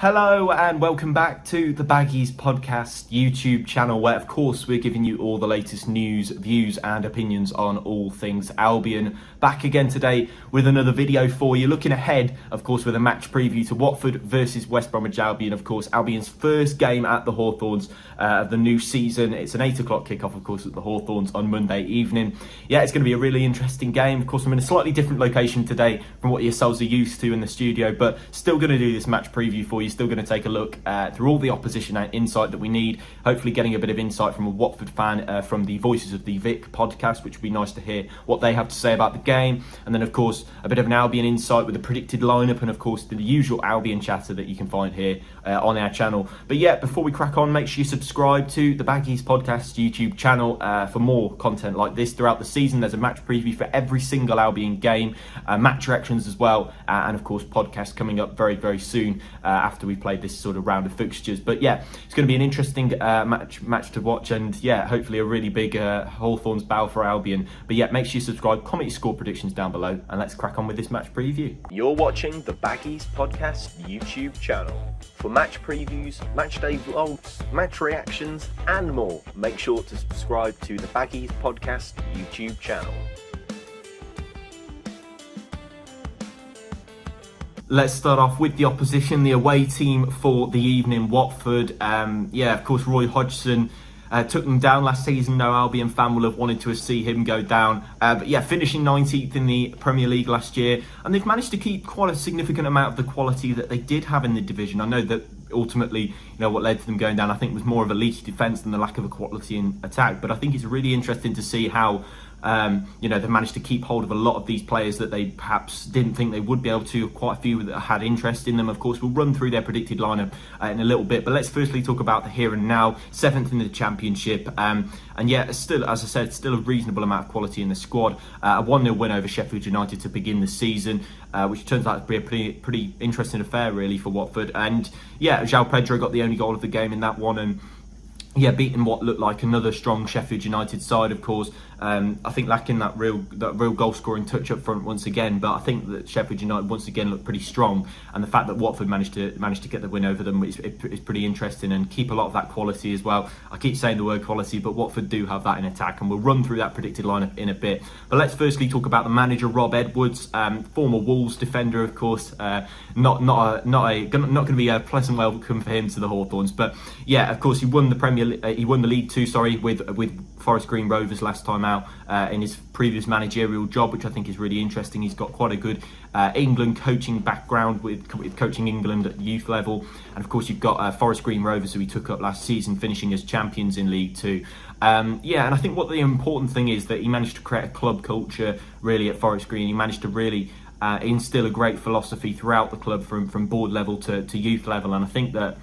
Hello and welcome back to the Baggies Podcast YouTube channel, where of course we're giving you all the latest news, views and opinions on all things Albion. Back again today with another video for you, looking ahead of course with a match preview to Watford versus West Bromwich Albion. Of course Albion's first game at the Hawthorns of the new season. It's an 8 o'clock kickoff of course at the Hawthorns on Monday evening. Yeah, it's going to be a really interesting game. Of course I'm in a slightly different location today from what yourselves are used to in the studio, but still going to do this match preview for you. Still going to take a look through all the opposition and insight that we need, hopefully getting a bit of insight from a Watford fan from the Voices of the Vic podcast, which would be nice to hear what they have to say about the game. And then of course a bit of an Albion insight with a predicted lineup, and of course the usual Albion chatter that you can find here on our channel. But yeah, before we crack on, make sure you subscribe to the Baggies Podcast YouTube channel for more content like this throughout the season. There's a match preview for every single Albion game, match reactions as well, and of course podcasts coming up very, very soon after we've played this sort of round of fixtures. But yeah, it's going to be an interesting match to watch, and yeah, hopefully a really big Hawthorns bow for Albion. But yeah, make sure you subscribe, comment your score predictions down below, and let's crack on with this match preview. You're watching the Baggies Podcast YouTube channel. For match previews, match day vlogs, match reactions and more, make sure to subscribe to the Baggies Podcast YouTube channel. Let's start off with the opposition, the away team for the evening, Watford. Yeah, of course, Roy Hodgson took them down last season. No Albion fan will have wanted to see him go down. But yeah, finishing 19th in the Premier League last year. And they've managed to keep quite a significant amount of the quality that they did have in the division. I know that ultimately, what led to them going down, I think, was more of a leaky defence than the lack of a quality in attack. But I think it's really interesting to see how they've managed to keep hold of a lot of these players that they perhaps didn't think they would be able to. Quite a few that had interest in them. Of course, we'll run through their predicted lineup in a little bit, but let's firstly talk about the here and now. 7th in the Championship, and yeah, still, as I said, still a reasonable amount of quality in the squad. A 1-0 win over Sheffield United to begin the season, which turns out to be a pretty interesting affair really for Watford. And yeah, João Pedro got the only goal of the game in that one, and yeah, beating what looked like another strong Sheffield United side, of course. I think lacking that real goal scoring touch up front once again, but I think that Sheffield United once again looked pretty strong, and the fact that Watford managed to get the win over them is pretty interesting, and keep a lot of that quality as well. I keep saying the word quality, but Watford do have that in attack, and we'll run through that predicted lineup in a bit. But let's firstly talk about the manager, Rob Edwards, former Wolves defender, of course. Not going to be a pleasant welcome for him to the Hawthorns, but yeah, of course he won the League Two, with Forest Green Rovers last time out in his previous managerial job, which I think is really interesting. He's got quite a good England coaching background with coaching England at youth level, and of course you've got Forest Green Rovers, who he took up last season, finishing as champions in League Two. Yeah, and I think what the important thing is that he managed to create a club culture really at Forest Green. He managed to really instill a great philosophy throughout the club from board level to youth level, and I think that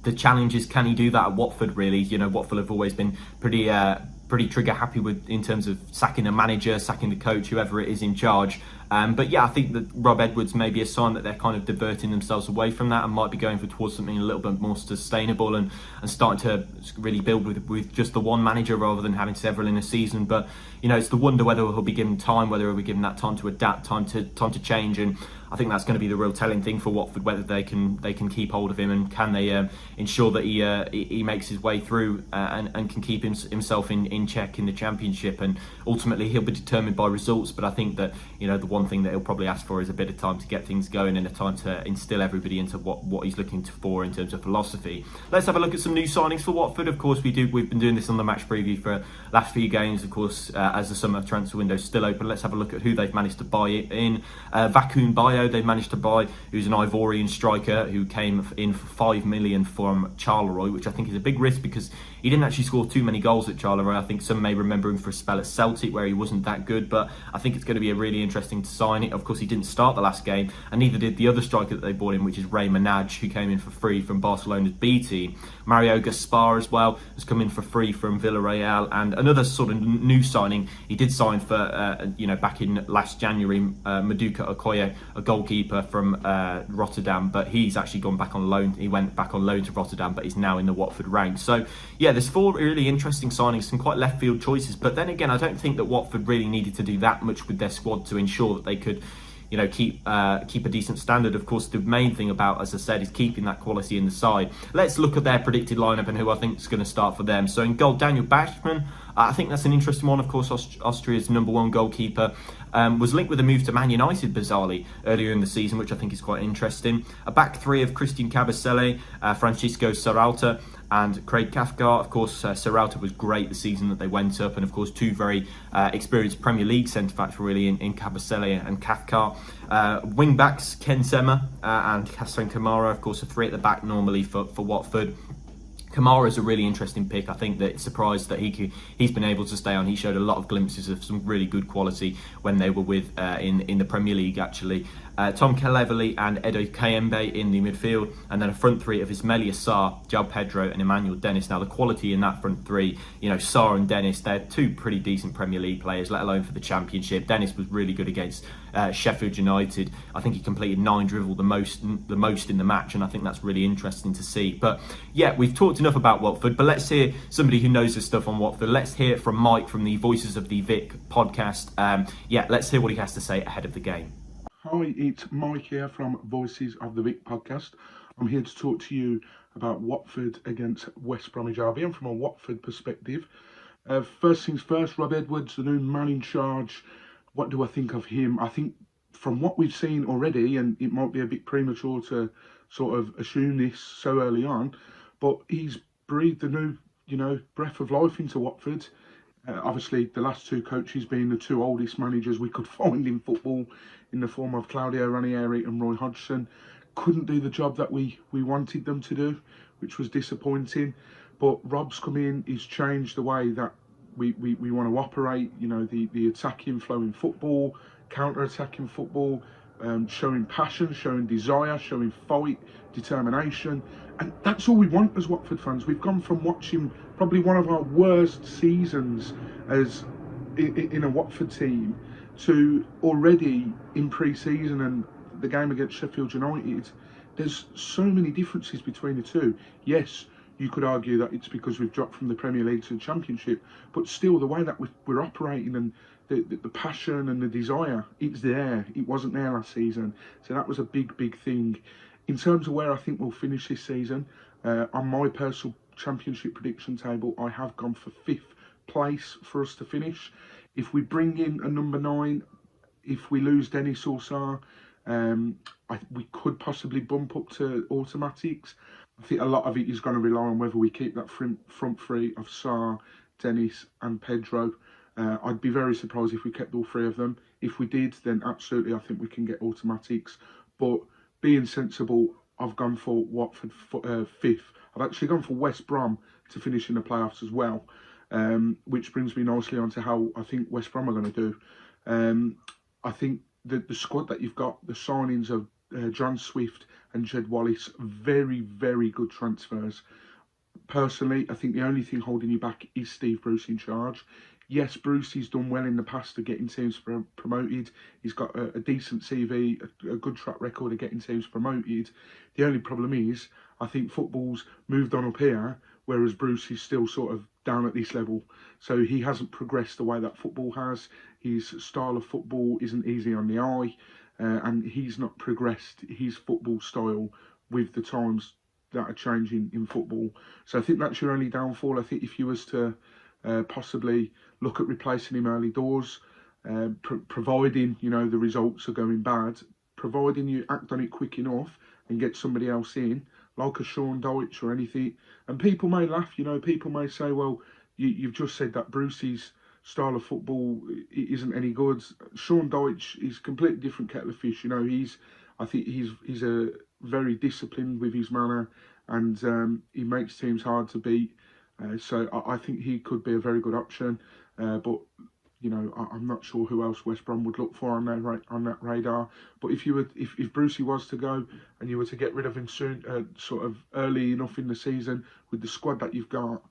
the challenge is, can he do that at Watford really? Watford have always been pretty trigger happy with in terms of sacking a manager, sacking the coach, whoever it is in charge. But yeah, I think that Rob Edwards may be a sign that they're kind of diverting themselves away from that and might be going towards something a little bit more sustainable and starting to really build with just the one manager rather than having several in a season. But it's the wonder whether he'll be given time, whether he'll be given that time to adapt, time to change, and I think that's going to be the real telling thing for Watford, whether they can keep hold of him, and can they ensure that he makes his way through and can keep himself in check in the Championship. And ultimately he'll be determined by results, but I think that the one thing that he'll probably ask for is a bit of time to get things going and a time to instill everybody into what he's looking for in terms of philosophy. Let's have a look at some new signings for Watford. Of course we've been doing this on the match preview for last few games, of course, as the summer transfer window is still open. Let's have a look at who they've managed to buy in. Vakun Bayo they've managed to buy, who's an Ivorian striker who came in for 5 million from Charleroi, which I think is a big risk because he didn't actually score too many goals at Charleroi. I think some may remember him for a spell at Celtic where he wasn't that good, but I think it's going to be a really interesting signing. Of course he didn't start the last game, and neither did the other striker that they bought in, which is Ray Manaj, who came in for free from Barcelona's B team. Mario Gaspar as well has come in for free from Villarreal, and another sort of new signing, he did sign for back in last January, Maduka Okoye, a goalkeeper from Rotterdam, but he's actually gone back on loan. He went back on loan to Rotterdam, but he's now in the Watford ranks. So yeah, there's 4 really interesting signings, some quite left field choices, but then again I don't think that Watford really needed to do that much with their squad to ensure that they could keep a decent standard. Of course, the main thing about, as I said, is keeping that quality in the side. Let's look at their predicted lineup and who I think is going to start for them. So in goal, Daniel Bachmann. I think that's an interesting one. Of course, Austria's #1 goalkeeper was linked with a move to Man United, bizarrely, earlier in the season, which I think is quite interesting. A back three of Christian Kabasele, Francisco Serralta and Craig Cathcart. Of course, Serralta was great the season that they went up, and of course, two very experienced Premier League centre-backs really in Kabasele and Cathcart. Wing-backs, Ken Sema and Hassan Kamara, of course, a three at the back normally for Watford. Kamara is a really interesting pick. I think that it's surprised that he's been able to stay on. He showed a lot of glimpses of some really good quality when they were with in the Premier League, actually. Tom Cleverley and Edo Kayembe in the midfield, and then a front three of Ismaila Sarr, João Pedro and Emmanuel Dennis. Now the quality in that front three, Sarr and Dennis, they're two pretty decent Premier League players, let alone for the Championship. Dennis was really good against Sheffield United. I think he completed 9 dribble, the most in the match, and I think that's really interesting to see. But yeah, we've talked enough about Watford, but let's hear somebody who knows this stuff on Watford. Let's hear it from Mike from the Voices of the Vic podcast. Let's hear what he has to say ahead of the game. Hi, it's Mike here from Voices of the Vic podcast. I'm here to talk to you about Watford against West Bromwich Albion from a Watford perspective. First things first, Rob Edwards, the new man in charge. What do I think of him? I think from what we've seen already, and it might be a bit premature to sort of assume this so early on, but he's breathed a new, breath of life into Watford. Obviously, the last two coaches being the two oldest managers we could find in football, in the form of Claudio Ranieri and Roy Hodgson, couldn't do the job that we wanted them to do, which was disappointing. But Rob's come in, he's changed the way that we want to operate, the attacking, flowing football, counter-attacking football, showing passion, showing desire, showing fight, determination. And that's all we want as Watford fans. We've gone from watching probably one of our worst seasons as in a Watford team to already in pre-season and the game against Sheffield United. There's so many differences between the two. Yes, you could argue that it's because we've dropped from the Premier League to the Championship, but still the way that we're operating and the passion and the desire, it's there. It wasn't there last season. So that was a big thing. In terms of where I think we'll finish this season, on my personal Championship prediction table, I have gone for 5th place for us to finish. If we bring in a number 9, if we lose Dennis or Sarr, we could possibly bump up to automatics. I think a lot of it is going to rely on whether we keep that front three of Sarr, Dennis and Pedro. I'd be very surprised if we kept all 3 of them. If we did, then absolutely I think we can get automatics. But being sensible, I've gone for Watford 5th. I've actually gone for West Brom to finish in the playoffs as well, which brings me nicely on to how I think West Brom are going to do. I think the squad that you've got, the signings of John Swift and Jed Wallace, very good transfers. Personally, I think the only thing holding you back is Steve Bruce in charge. Yes, Bruce, he's done well in the past of getting teams promoted. He's got a decent CV, a good track record of getting teams promoted. The only problem is, I think football's moved on up here, whereas Bruce is still sort of down at this level. So he hasn't progressed the way that football has. His style of football isn't easy on the eye, and he's not progressed his football style with the times that are changing in football. So I think that's your only downfall. I think if you was to possibly look at replacing him early doors, providing the results are going bad, providing you act on it quick enough and get somebody else in, like a Sean Dyche or anything. And people may laugh, people may say, well, you've just said that Brucey's style of football isn't any good. Sean Dyche is a completely different kettle of fish. I think he's a very disciplined with his manner, and he makes teams hard to beat. So I think he could be a very good option, but I'm not sure who else West Brom would look for on that radar. But if Brucey was to go and you were to get rid of him soon, sort of early enough in the season with the squad that you've got,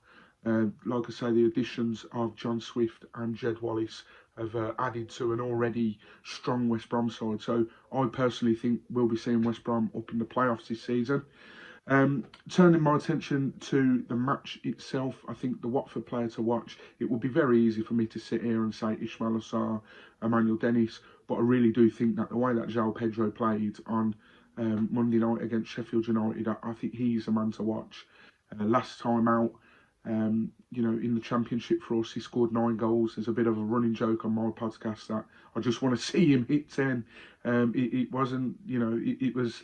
like I say, the additions of John Swift and Jed Wallace have added to an already strong West Brom side. So I personally think we'll be seeing West Brom up in the playoffs this season. Turning my attention to the match itself, I think the Watford player to watch, it would be very easy for me to sit here and say Ismail Assar, Emmanuel Dennis, but I really do think that the way that João Pedro played on Monday night against Sheffield United, I think he's a man to watch. Last time out, in the Championship for us, he scored 9 goals. There's a bit of a running joke on my podcast that I just want to see him hit 10. It wasn't, it was...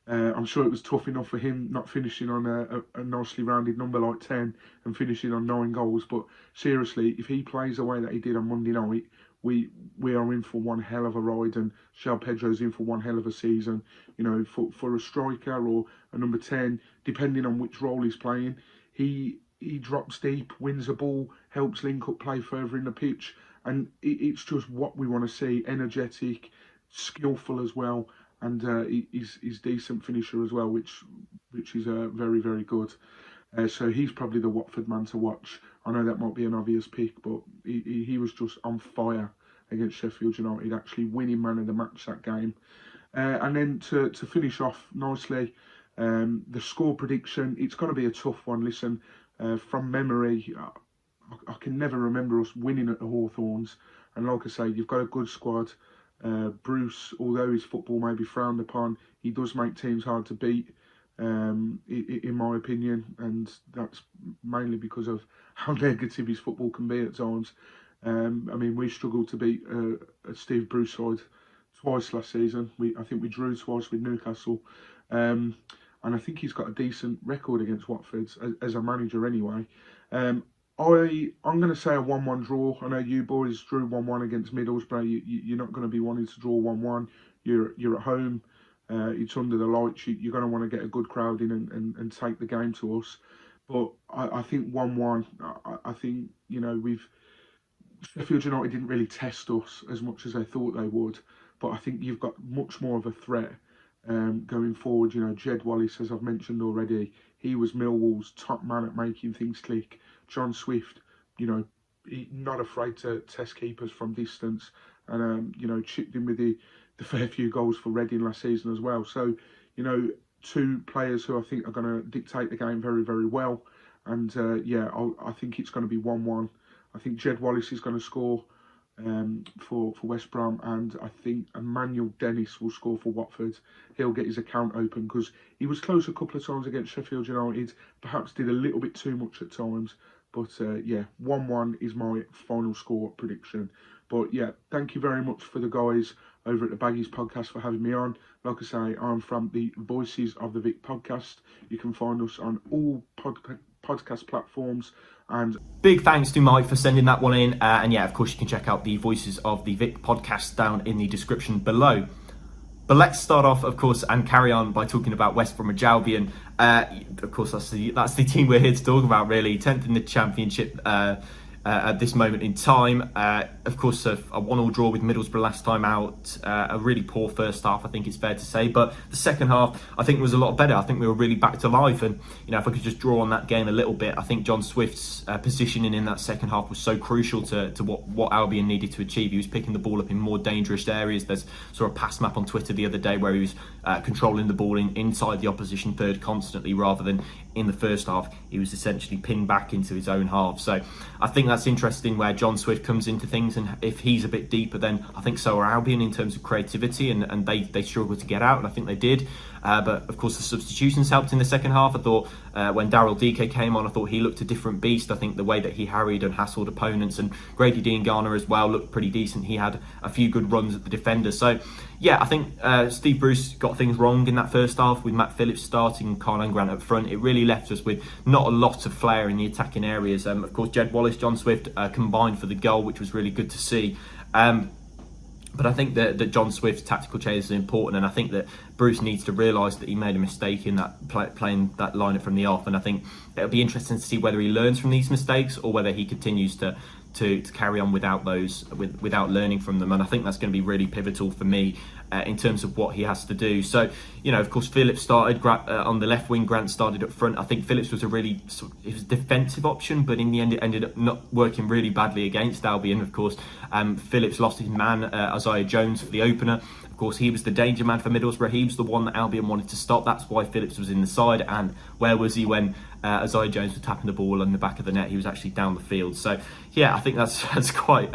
I'm sure it was tough enough for him not finishing on a nicely rounded number like 10 and finishing on 9 goals. But seriously, if he plays the way that he did on Monday night, we are in for one hell of a ride, and João Pedro's in for one hell of a season. For a striker or a number 10, depending on which role he's playing, he drops deep, wins the ball, helps link up play further in the pitch, and it's just what we want to see. Energetic, skillful as well. And he's decent finisher as well, which is very, very good. So he's probably the Watford man to watch. I know that might be an obvious pick, but he was just on fire against Sheffield United, actually winning man of the match that game. And then to finish off nicely, the score prediction, it's going to be a tough one. Listen, from memory, I can never remember us winning at the Hawthorns. And like I say, you've got a good squad. Bruce, although his football may be frowned upon, he does make teams hard to beat, in my opinion, and that's mainly because of how negative his football can be at times. We struggled to beat a Steve Bruce side twice last season. I think we drew twice with Newcastle, and I think he's got a decent record against Watford as a manager anyway. I'm going to say a 1-1 draw. I know you boys drew 1-1 against Middlesbrough. You're not going to be wanting to draw 1-1. You're at home. It's under the lights. You're going to want to get a good crowd in and take the game to us. But I think 1-1. I think Sheffield United didn't really test us as much as they thought they would. But I think you've got much more of a threat going forward. Jed Wallace, as I've mentioned already, he was Millwall's top man at making things click. John Swift, not afraid to test keepers from distance, and chipped in with the fair few goals for Reading last season as well. So, 2 players who I think are going to dictate the game very, very well. And I think it's going to be 1-1. I think Jed Wallace is going to score for West Brom, and I think Emmanuel Dennis will score for Watford. He'll get his account open because he was close a couple of times against Sheffield United, perhaps did a little bit too much at times. But 1-1 is my final score prediction. But thank you very much for the guys over at the Baggies Podcast for having me on. Like I say, I'm from the Voices of the Vic podcast. You can find us on all podcast platforms. And big thanks to Mike for sending that one in. And of course, you can check out the Voices of the Vic podcast down in the description below. But let's start off, of course, and carry on by talking about West Bromwich Albion. Of course, that's the team we're here to talk about, really. 10th in the Championship at this moment in time. Of course, a 1-1 draw with Middlesbrough last time out. A really poor first half, I think it's fair to say. But the second half, I think, was a lot better. I think we were really back to life. And, if I could just draw on that game a little bit, I think John Swift's positioning in that second half was so crucial to what Albion needed to achieve. He was picking the ball up in more dangerous areas. There's sort of a pass map on Twitter the other day where he was controlling the ball inside the opposition third constantly, rather than in the first half. He was essentially pinned back into his own half. So I think that's interesting where John Swift comes into things, and if he's a bit deeper, then I think so are Albion in terms of creativity, and they struggled to get out, and I think they did. But of course the substitutions helped in the second half. I thought when Daryl Dike came on, I thought he looked a different beast. I think the way that he harried and hassled opponents, and Grady Dean Garner as well looked pretty decent. He had a few good runs at the defender. So I think Steve Bruce got things wrong in that first half with Matt Phillips starting and Carl Grant up front. It really left us with not a lot of flair in the attacking areas. Of course, Jed Wallace, John Swift combined for the goal, which was really good to see. But I think that John Swift's tactical change is important, and I think that Bruce needs to realise that he made a mistake in that playing that lineup from the off. And I think it'll be interesting to see whether he learns from these mistakes or whether he continues to carry on without learning from them. And I think that's going to be really pivotal for me in terms of what he has to do. So, of course, Phillips started on the left wing, Grant started up front. I think Phillips was a defensive option, but in the end it ended up not working really badly against Albion. Of course, Phillips lost his man, Isaiah Jones, for the opener. Of course, he was the danger man for Middlesbrough. He was the one that Albion wanted to stop. That's why Phillips was in the side. And where was he when Isaiah Jones was tapping the ball in the back of the net? He was actually down the field. So, yeah, I think that's quite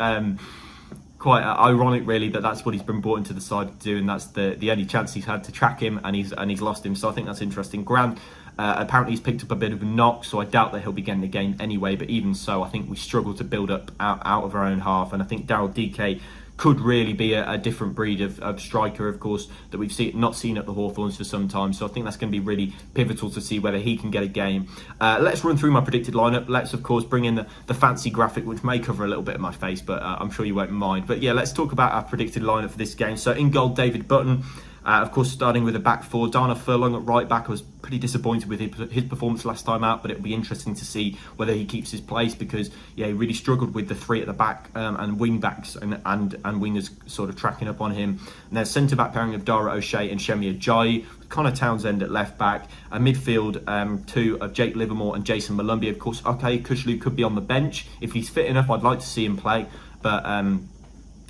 ironic, really, that's what he's been brought into the side to do, and that's the only chance he's had to track him, and he's lost him. So I think that's interesting. Grant, apparently he's picked up a bit of a knock, so I doubt that he'll be getting the game anyway. But even so, I think we struggle to build up out of our own half, and I think Daryl DK could really be a different breed of striker, of course, that we've not seen at the Hawthorns for some time. So I think that's going to be really pivotal to see whether he can get a game. Let's run through my predicted lineup. Let's, of course, bring in the fancy graphic, which may cover a little bit of my face, but I'm sure you won't mind. But yeah, let's talk about our predicted lineup for this game. So in goal, David Button. Of course, starting with a back four. Darnell Furlong at right back. I was pretty disappointed with his performance last time out, but it'll be interesting to see whether he keeps his place, because he really struggled with the three at the back and wing backs and wingers sort of tracking up on him. And then centre back pairing of Dara O'Shea and Shemi Ajayi, with Connor Townsend at left back. A midfield two of Jake Livermore and Jason Malumbi. Of course, okay, Yokuslu could be on the bench if he's fit enough. I'd like to see him play, but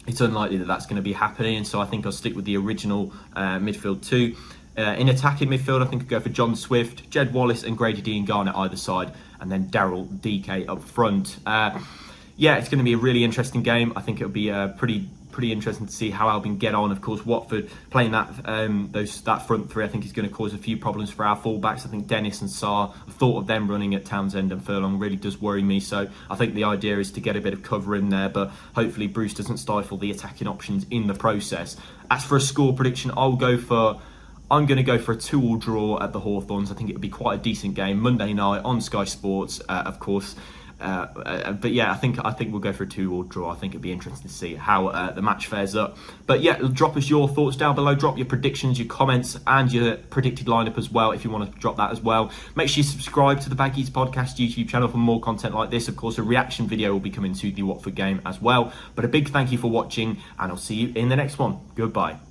it's unlikely that that's going to be happening, and so I think I'll stick with the original midfield two. In attacking midfield, I think I'll go for John Swift, Jed Wallace and Grady Dean Garnett either side, and then Daryl DK up front. It's going to be a really interesting game. I think it'll be pretty interesting to see how Albion get on. Of course, Watford playing that front three, I think is going to cause a few problems for our fullbacks. I think Dennis and Sarr, the thought of them running at Townsend and Furlong really does worry me. So I think the idea is to get a bit of cover in there, but hopefully Bruce doesn't stifle the attacking options in the process. As for a score prediction, I'm going to go for a 2-2 draw at the Hawthorns. I think it'll be quite a decent game. Monday night on Sky Sports, of course. But yeah, I think we'll go for a 2-2 draw. I think it'd be interesting to see how the match fares up. But yeah, drop us your thoughts down below. Drop your predictions, your comments, and your predicted lineup as well, if you want to drop that as well. Make sure you subscribe to the Baggies Podcast YouTube channel for more content like this. Of course, a reaction video will be coming to the Watford game as well. But a big thank you for watching, and I'll see you in the next one. Goodbye.